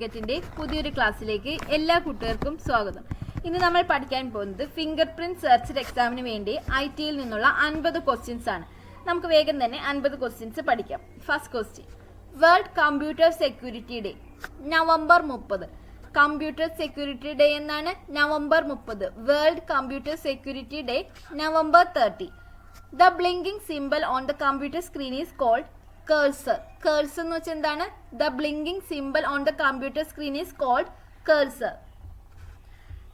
സർട്ടിഫിക്കറ്റിന്റെ പുതിയൊരു ക്ലാസ്സിലേക്ക് എല്ലാ കൂട്ടുകാർക്കും സ്വാഗതം. ഇന്ന് നമ്മൾ പഠിക്കാൻ പോകുന്നത് ഫിംഗർ പ്രിന്റ് സെർച്ച് എക്സാമിന് വേണ്ടി ഐടിയിൽ നിന്നുള്ള 50 ക്വസ്റ്റ്യൻസ് ആണ്. നമുക്ക് വേഗം തന്നെ 50 ക്വസ്റ്റ്യൻസ് പഠിക്കാം. First question, world computer security day November 30. Computer security day എന്നാണ് November 30. World computer security day November 30. The blinking symbol on the computer screen is called cursor. Cursor എന്ന് വെച്ചാൽ എന്താണ്? The blinking symbol on the computer screen is called cursor.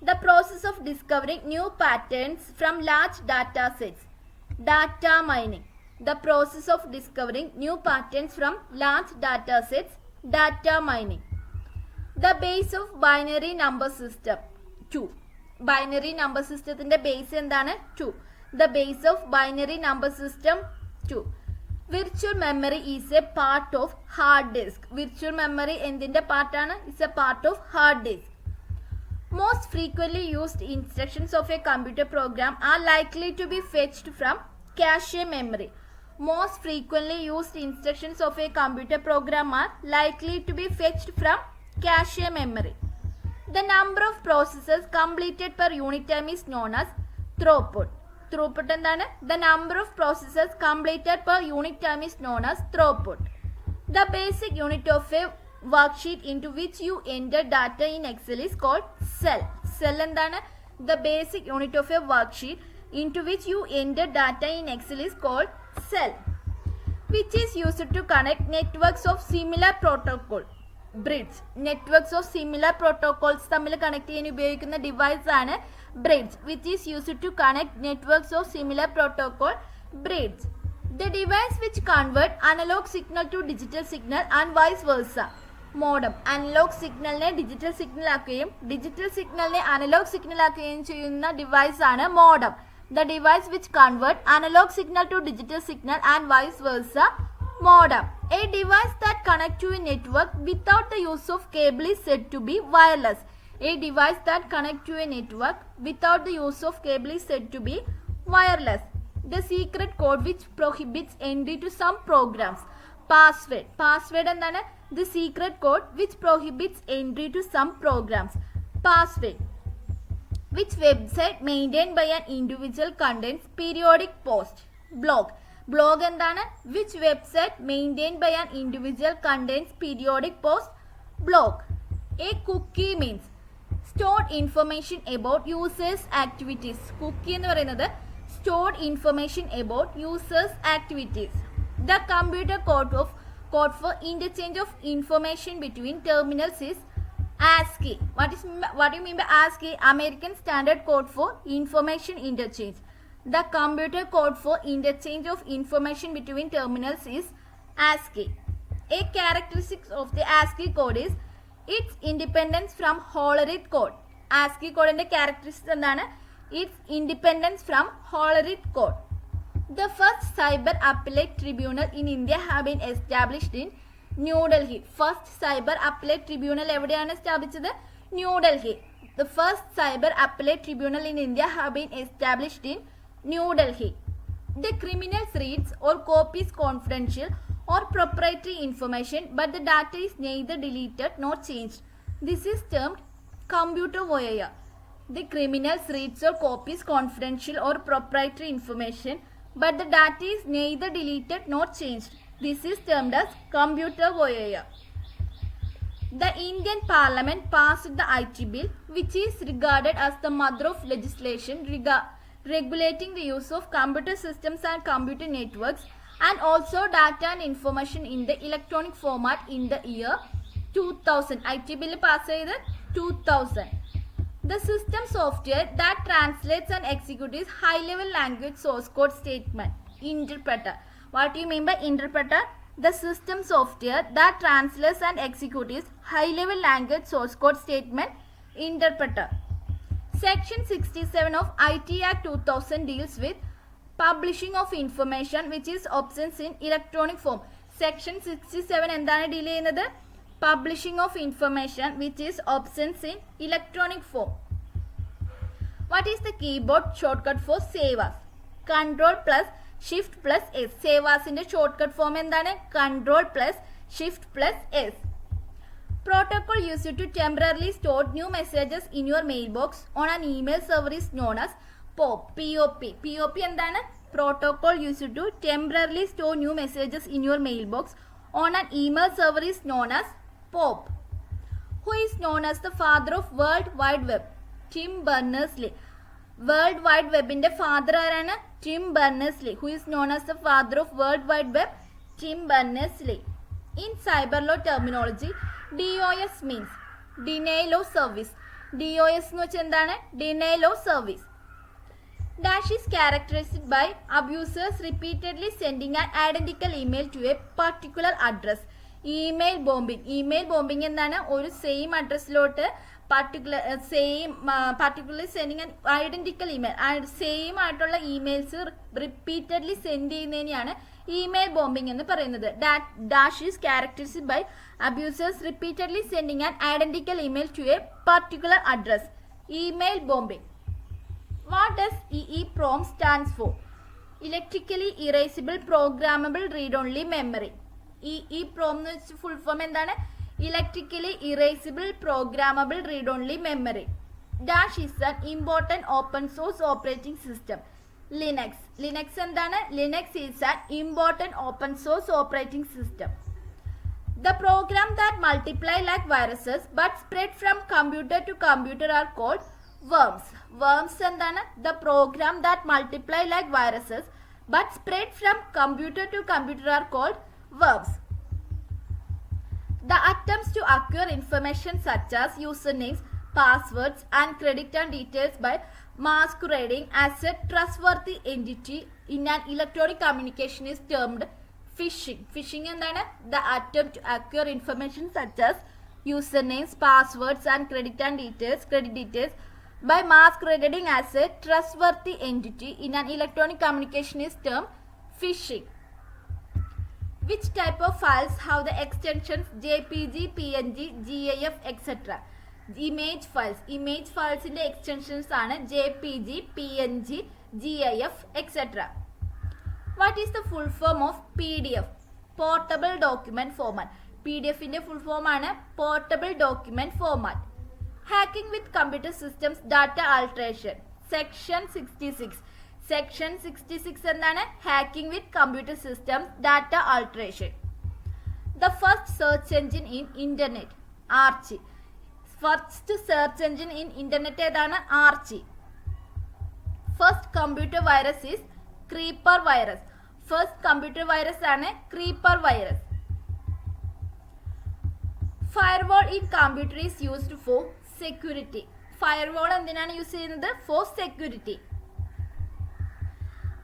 The process of discovering new patterns from large data sets. Data mining. The process of discovering new patterns from large data sets. Data mining. The base of binary number system. 2. Binary number systemത്തിന്റെ base എന്താണ്? 2. The base of binary number system 2. Virtual memory is a part of hard disk. Virtual memory എന്തിന്റെ പാർട്ടാണ്? Is a part of hard disk. Most frequently used instructions of a computer program are likely to be fetched from cache memory. Most frequently used instructions of a computer program are likely to be fetched from cache memory. The number of processes completed per unit time is known as throughput. Throughput എന്താണ്? The number of processes completed per unit time is known as throughput. The basic unit of a worksheet into which you enter data in Excel is called cell. Cell എന്താണ്? The basic unit of a worksheet into which you enter data in Excel is called cell. Which is used to connect networks of similar protocol. Bridge. Networks of similar protocols തമ്മിൽ connect ചെയ്യാൻ ഉപയോഗിക്കുന്ന device ആണ് bridge, which is used to connect networks of similar protocol. Bridge. The device which convert analog signal to digital signal and vice versa. Modem. Analog signalനെ digital signal ആക്കുകയും digital signalനെ analog signal ആക്കുകയും ചെയ്യുന്ന device ആണ് modem. The device which convert analog signal to digital signal and vice versa. Modem. A device that connects to a network without the use of cable is said to be wireless. A device that connects to a network without the use of cable is said to be wireless. The secret code which prohibits entry to some programs. Password. Password എന്താണ്? The secret code which prohibits entry to some programs. Password. Which website maintained by an individual contains periodic post. Blog. Blog എന്താണ്? Which website maintained by an individual contains periodic post. Blog. A cookie means stored information about users activities. Cookie എന്ന് പറയുന്നത് stored information about users activities. The computer code for interchange of information between terminals is ASCII. What do you mean by ASCII? American Standard Code for Information Interchange. The computer code for interchange of information between terminals is ASCII. A characteristic of the ASCII code is its independence from Hollerith code. ASCII code characteristic എന്താണ്? Its independence from Hollerith code. The first cyber appellate tribunal in India have been established in New Delhi. First cyber appellate tribunal എവിടെയാണ് സ്ഥാപിച്ചത്? New Delhi. The first cyber appellate tribunal in India have been established in New Delhi. The criminals reads or copies confidential or proprietary information, but the data is neither deleted nor changed. This is termed computer voyeur. The criminals reads or copies confidential or proprietary information, but the data is neither deleted nor changed. This is termed as computer voyeur. The Indian Parliament passed the IT Bill, which is regarded as the mother of legislation regulating the use of computer systems and computer networks and also data and information in the electronic format in the year 2000. IT bill pass ചെയ്ത് 2000. The system software that translates and executes high level language source code statement. Interpreter. What do you mean by interpreter? The system software that translates and executes high level language source code statement. Interpreter. Section 67 of IT Act 2000 deals with publishing of information which is obtained in electronic form. Section 67 എന്താണ് deal ചെയ്യുന്നത്? Publishing of information which is obtained in electronic form. What is the keyboard shortcut for save as? Control plus Shift plus S. Save asന്റെ shortcut form എന്താണ്? Control plus Shift plus S. Protocol used to temporarily store new messages in your mailbox on an email server is known as POP. POP എന്താണ്? Protocol used to temporarily store new messages in your mailbox on an email server is known as POP. Who is known as the father of World Wide Web? Tim Berners-Lee. World Wide Webന്റെ father ആരാണ്? Tim Berners-Lee. Who is known as the father of World Wide Web? Tim Berners-Lee. In cyber law terminology, DOS means denial of service. DOS എന്ന് വെച്ചാൽ എന്താണ്? Denial of service. Dash is characterized by abusers repeatedly sending an identical email to a particular address. Email bombing. Email bombing എന്താണ്? ഒരു same അഡ്രസ്സിലോട്ട് particularly sending an identical email. Same ആയിട്ടുള്ള emails repeatedly send ചെയ്യുന്നതിനെയാണ് email bombing എന്ന് പറയുന്നത്. Dash is characterized by abusers repeatedly sending an identical email to a particular address. Email bombing. What does EEPROM stands for? Electrically erasable programmable read-only memory. EEPROM എന്ന് വെച്ച് full form എന്താണ്? Electrically erasable programmable read-only memory. Dash is an important open source operating system. Linux എന്താണ്? Linux is an important open source operating system. The program that multiply like viruses but spread from computer to computer are called worms. Worms എന്താണ്? The program that multiply like viruses but spread from computer to computer are called worms. The attempts to acquire information such as usernames, passwords, and credit card details by masquerading as a trustworthy entity in an electronic communication is termed phishing. Phishing എന്താണ്? The attempt to acquire information such as usernames, passwords, and credit details by masquerading as a trustworthy entity in an electronic communication is termed phishing. Which type of files have the extensions JPG, PNG, GIF, etc.? Image files. Image files in the extensions are JPG, PNG, GIF, etc. What is the full form of PDF? Portable document format. PDF in the full form ആണ് portable document format. Hacking with computer systems data alteration. Section 66. Section 66 എന്താണ്? Hacking with computer systems data alteration. The first search engine in internet. Archie. First search engine in internet ഏതാണ്? Archie. First computer virus is Creeper virus. First computer virus ആണ് Creeper virus. Firewall in computer is used for security. Firewall എന്തിനാണ് use ചെയ്യുന്നത്? For security.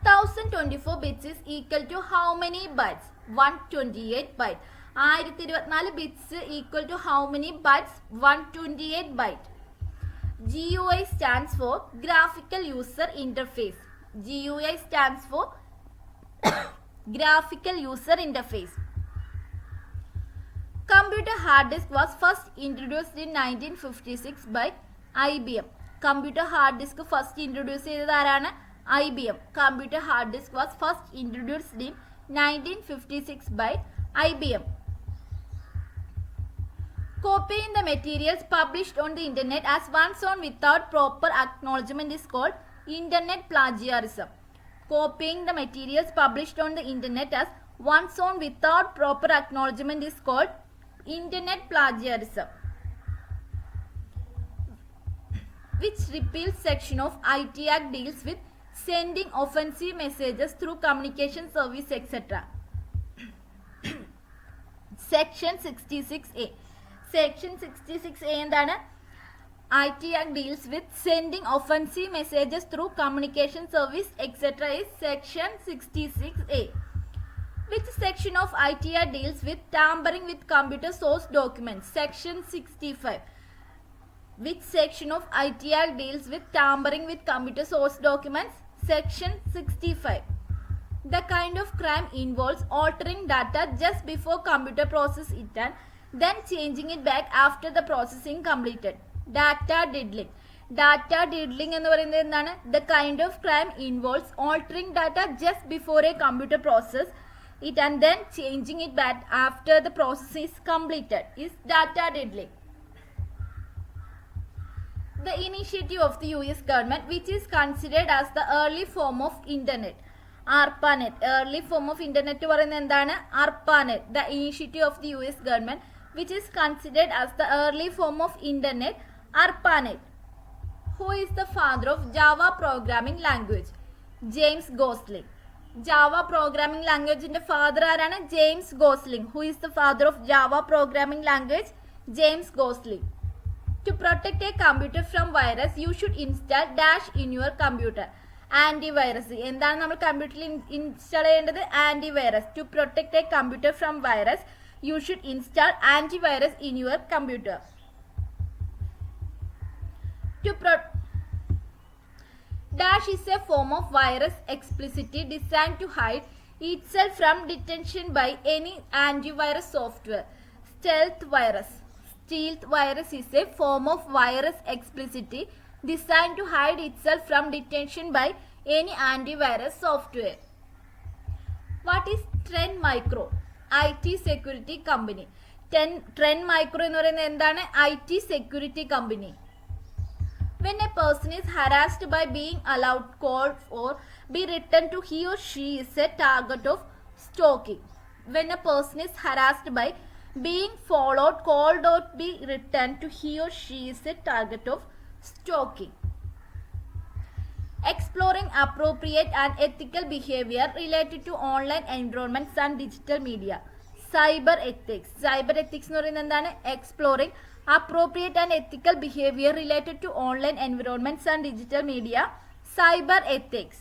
1024 bits is equal to how many bytes? 128 bytes. 1024 bits equal to how many bytes? 128 bytes. GUI stands for Graphical User Interface. GUI stands for Graphical User Interface. Computer hard disk was first introduced in 1956 by IBM. Computer hard disk first introduced ചെയ്തത് ആരാണ്? IBM. Computer hard disk was first introduced in 1956 by IBM. Copying the materials published on the internet as one's own without proper acknowledgement is called internet plagiarism. Copying the materials published on the internet as one's own without proper acknowledgement is called internet plagiarism. Which repeals section of IT Act deals with sending offensive messages through communication service, etc. Section 66A. Section 66A എന്താണ്? IT Act deals with sending offensive messages through communication service, etc. is Section 66A. Which section of IT Act deals with tampering with computer source documents? Section 65. Which section of IT Act deals with tampering with computer source documents? Section 65. The kind of crime involves altering data just before computer process it and then changing it back after the processing completed. Data diddling. Data diddling എന്ന് പറയുന്നത് എന്താണ്? The kind of crime involves altering data just before a computer process it and then changing it back after the process is completed is data diddling. The initiative of the US government, which is considered as the early form of internet. ARPANET, early form of internet പറയുന്നത് എന്താണ്? ARPANET, the initiative of the US government, which is considered as the early form of internet. ARPANET. Who is the father of Java programming language? James Gosling. Java programming language ന്റെ father ആരാണ്? James Gosling. Who is the father of Java programming language? James Gosling. To protect a computer from virus, you should install dash in your computer. Antivirus. എന്താണ് നമ്മൾ കമ്പ്യൂട്ടറിൽ install ചെയ്യേണ്ടത്? Antivirus. To protect a computer from virus, you should install antivirus in your computer. Dash is a form of virus explicitly designed to hide itself from detection by any antivirus software. Stealth virus. Stealth virus is a form of virus explicitly designed to hide itself from detection by any antivirus software. What is Trend Micro? IT security company. Trend Micro എന്ന് പറയുന്നത് എന്താണ്? IT security company. When a person is harassed by being allowed call or be written to, he or she is a target of stalking. When a person is harassed by being followed, called or be written to, he or she is a target of stalking. Exploring appropriate and ethical behavior related to online environments and digital media. Cyber ethics. Cyber ethics എന്ന് പറയുന്നത് എന്താണ്? Exploring appropriate and ethical behavior related to online environments and digital media. Cyber ethics.